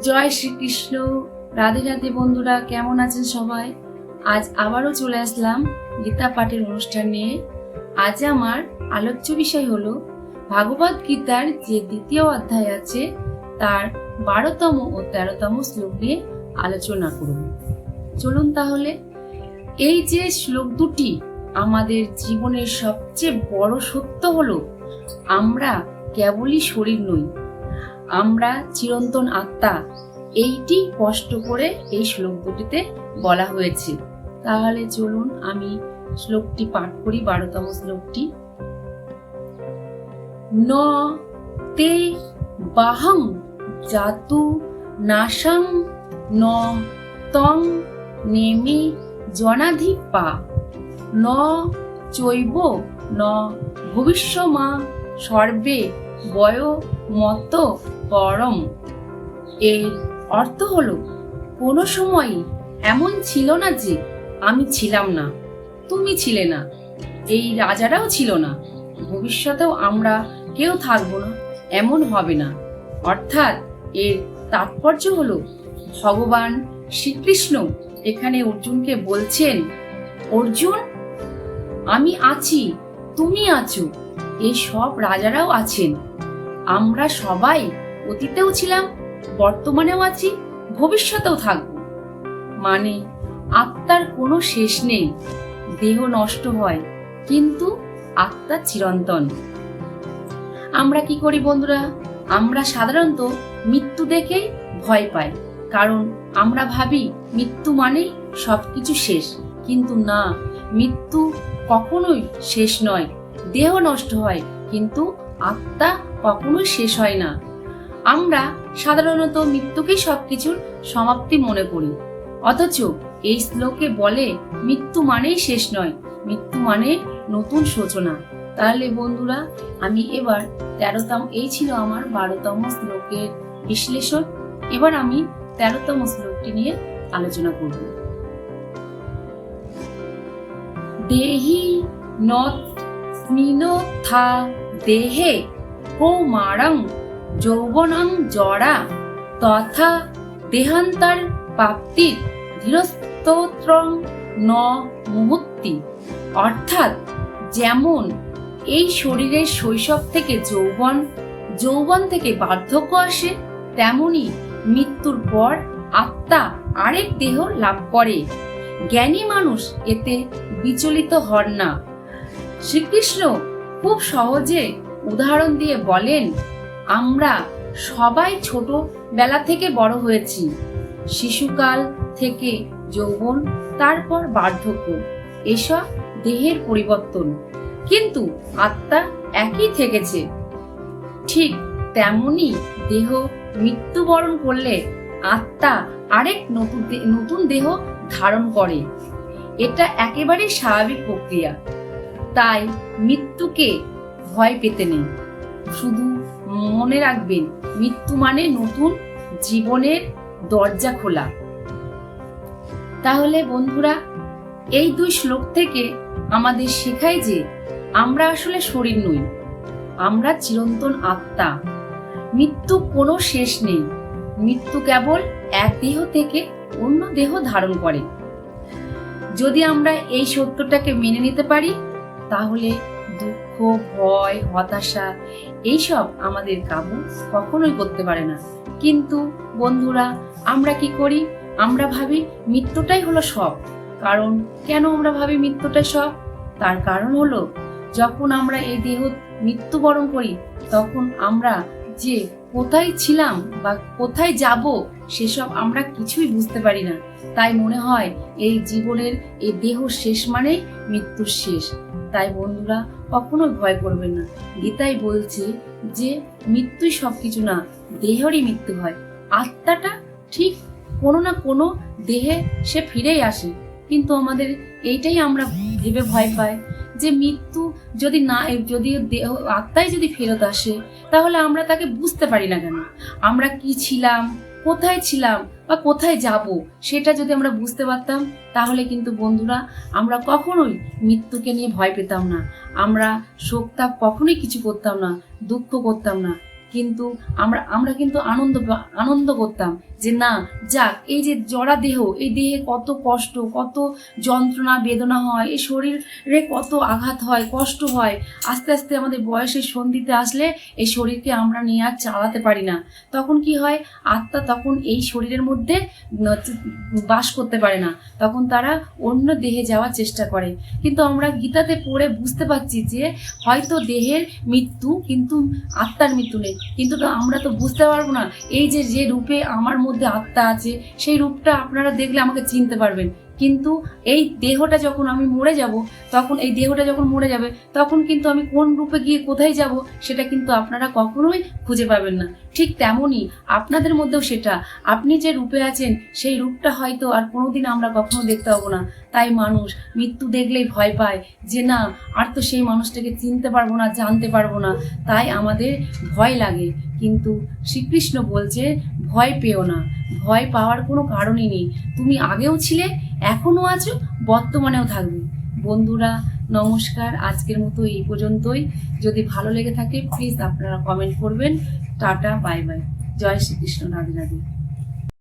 জয় শ্রীকৃষ্ণ। রাধে রাধে বন্ধুরা, কেমন আছেন সবাই? আজ আবারও চলে আসলাম গীতা পাঠের অনুষ্ঠান নিয়ে। আজ আমার আলোচ্য বিষয় হলো ভাগবত গীতার যে দ্বিতীয় অধ্যায় আছে তার 12তম ও 13তম শ্লোক নিয়ে আলোচনা করব। চলুন তাহলে। এই যে শ্লোক দুটি, আমাদের জীবনের সবচেয়ে বড় সত্য হলো আমরা কেবলই শরীর নই, আমরা চিরন্তন আত্মা। এইটি স্পষ্ট করে এই শ্লোক দুটিতে বলা হয়েছে। তাহলে চলুন আমি শ্লোকটি পাঠ করি, 12তম শ্লোকটি। ন তে বাহং জাতু নাশং ন তং নেমে জনাধিপা ন চৈব ন ভবিষ্যমা সর্বে বয় মত পরম। এর অর্থ হলো, কোনো সময়ই এমন ছিল না যে আমি ছিলাম না, তুমি ছিলে না, এই রাজারাও ছিল না, ভবিষ্যতেও আমরা কেউ থাকবো না, এমন হবে না। অর্থাৎ এর তাৎপর্য হলো, ভগবান শ্রীকৃষ্ণ এখানে অর্জুনকে বলছেন, অর্জুন, আমি আছি, তুমি আছো, এই সব রাজারাও আছেন, আমরা সবাই অতীতেও ছিলাম, বর্তমানেও আছি, ভবিষ্যতেও থাকব। মানে আত্মার কোনো শেষ নেই। দেহ নষ্ট হয় কিন্তু আত্মা চিরন্তন। আমরা কি করি বন্ধুরা? আমরা সাধারণত মৃত্যু দেখে ভয় পাই, কারণ আমরা ভাবি মৃত্যু মানেই সবকিছু শেষ। কিন্তু না, মৃত্যু কখনোই শেষ নয়। দেহ নষ্ট হয় কিন্তু আত্মা কখনোই শেষ হয় না। আমরা সাধারণত মৃত্যুকেই সবকিছুর সমাপ্তি মনে করি, অথচ এই শ্লোকে বলে মৃত্যু মানেই শেষ নয়, মৃত্যু মানে নতুন সূচনা। তাহলে বন্ধুরা, আমি এবার 13তম, এই ছিল আমার 12তম শ্লোকের বিশ্লেষণ। এবার আমি 13তম শ্লোকটি নিয়ে আলোচনা করব। দেহি নস্মিনোথা দেহে কৌমারং যৌবনং জরা তথা দেহান্তর প্রাপ্তির ধীরস্তোত্রং ন মুহূর্তি। অর্থাৎ যেমন এই শরীরের শৈশব থেকে যৌবন, যৌবন থেকে বার্ধক্য আসে, তেমনি মৃত্যুর পর আত্মা আরেক দেহ লাভ করে। জ্ঞানী মানুষ এতে বিচলিত হন না। শ্রীকৃষ্ণ খুব সহজে উদাহরণ দিয়ে বলেন, আমরা সবাই ছোট বেলা থেকে বড় হয়েছি, শিশুকাল থেকে যৌবন, তারপর বার্ধক্য, এসব দেহের পরিবর্তন, কিন্তু আত্মা একই থেকেছে। ঠিক তেমনি দেহ মৃত্যুবরণ করলে আত্মা আরেক নতুন দেহ ধারণ করে। এটা একেবারে স্বাভাবিক প্রক্রিয়া। তাই মৃত্যুকে ভয় পেতে নেই। শুধু মনে রাখবেন, মৃত্যু মানে নতুন জীবনের দরজা খোলা। তাহলে বন্ধুরা, এই দুই শ্লোক থেকে আমাদের শেখায় যে আমরা আসলে শরীর নই, আমরা চিরন্তন আত্মা। মৃত্যু কোনো শেষ নেই। মৃত্যু কেবল এক দেহ থেকে অন্য দেহ ধারণ করে। যদি আমরা এই সত্যটাকে মেনে নিতে পারি, তাহলে দুঃখ, ভয়, হতাশা এইসব আমাদের কাবু কখনোই করতে পারে না। কিন্তু বন্ধুরা, আমরা কি করি? আমরা ভাবি মৃত্যুটাই হলো সব। কারণ কেন আমরা ভাবি মৃত্যুটাই সব? তার কারণ হলো, যখন আমরা এই দেহ মৃত্যুবরণ করি, তখন আমরা যে কোথায় ছিলাম বা কোথায় যাব সেসব আমরা কিছুই বুঝতে পারি না। তাই মনে হয় এই জীবনের এই দেহ শেষ মানেই মৃত্যুর শেষ। তাই বন্ধুরা, কখনোই ভয় করবেন না। গীতাই বলছে যে মৃত্যুই সবকিছু না, দেহেরই মৃত্যু হয়। আত্মাটা ঠিক কোনো না কোনো দেহে সে ফিরেই আসে, কিন্তু আমাদের এইটাই আমরা ভেবে ভয় পাই যে মৃত্যু যদি না, যদি দেহ আত্মাই যদি ফেরত আসে, তাহলে আমরা তাকে বুঝতে পারি না কেন? আমরা কি ছিলাম, কোথায় ছিলাম বা কোথায় যাব, সেটা যদি আমরা বুঝতে পারতাম, তাহলে কিন্তু বন্ধুরা আমরা কখনোই মৃত্যুকে নিয়ে ভয় পেতাম না। আমরা শোকতাপ কখনোই কিছু করতাম না, দুঃখ করতাম না। কিন্তু আমরা কিন্তু আনন্দ করতাম যে না যাক, এই যে জড়া দেহ, এই দেহে কত কষ্ট, কত যন্ত্রণা বেদনা হয়, এই শরীরে কত আঘাত হয়, কষ্ট হয়। আস্তে আস্তে আমাদের বয়সের সন্ধিতে আসলে এই শরীরকে আমরা নিয়ে আর চালাতে পারি না। তখন কি হয়, আত্মা তখন এই শরীরের মধ্যে বাস করতে পারে না, তখন তারা অন্য দেহে যাওয়ার চেষ্টা করে। কিন্তু আমরা গীতাতে পড়ে বুঝতে পারছি যে হয়তো দেহের মৃত্যু কিন্তু আত্মার মৃত্যু নেই। কিন্তু তো আমরা তো বুঝতে পারবো না, এই যে যে রূপে আমার মধ্যে আত্মা আছে সেই রূপটা আপনারা দেখলে আমাকে চিনতে পারবেন। কিন্তু এই দেহটা যখন আমি মরে যাব, তখন এই দেহটা যখন মরে যাবে, তখন কিন্তু আমি কোন রূপে গিয়ে কোথায় যাব সেটা কিন্তু আপনারা কখনোই খুঁজে পাবেন না। ঠিক তেমনই আপনাদের মধ্যেও সেটা, আপনি যে রূপে আছেন সেই রূপটা হয়তো আর কোনোদিন আমরা কখনো দেখতে পাবো না। তাই মানুষ মৃত্যু দেখলেই ভয় পায় যে না, আর তো সেই মানুষটাকে চিনতে পারবো না, জানতে পারবো না, তাই আমাদের ভয় লাগে। কিন্তু শ্রীকৃষ্ণ বলছে ভয় পেও না, ভয় পাওয়ার কোনো কারণই নেই। তুমি আগেও ছিলে, এখনো আছো, বর্তমানেও থাকবে। বন্ধুরা নমস্কার, আজকের মতো এই পর্যন্তই। যদি ভালো লেগে থাকে প্লিজ আপনারা কমেন্ট করবেন। টাটা, বাই বাই, জয় শ্রীকৃষ্ণ, রাধে রাধে।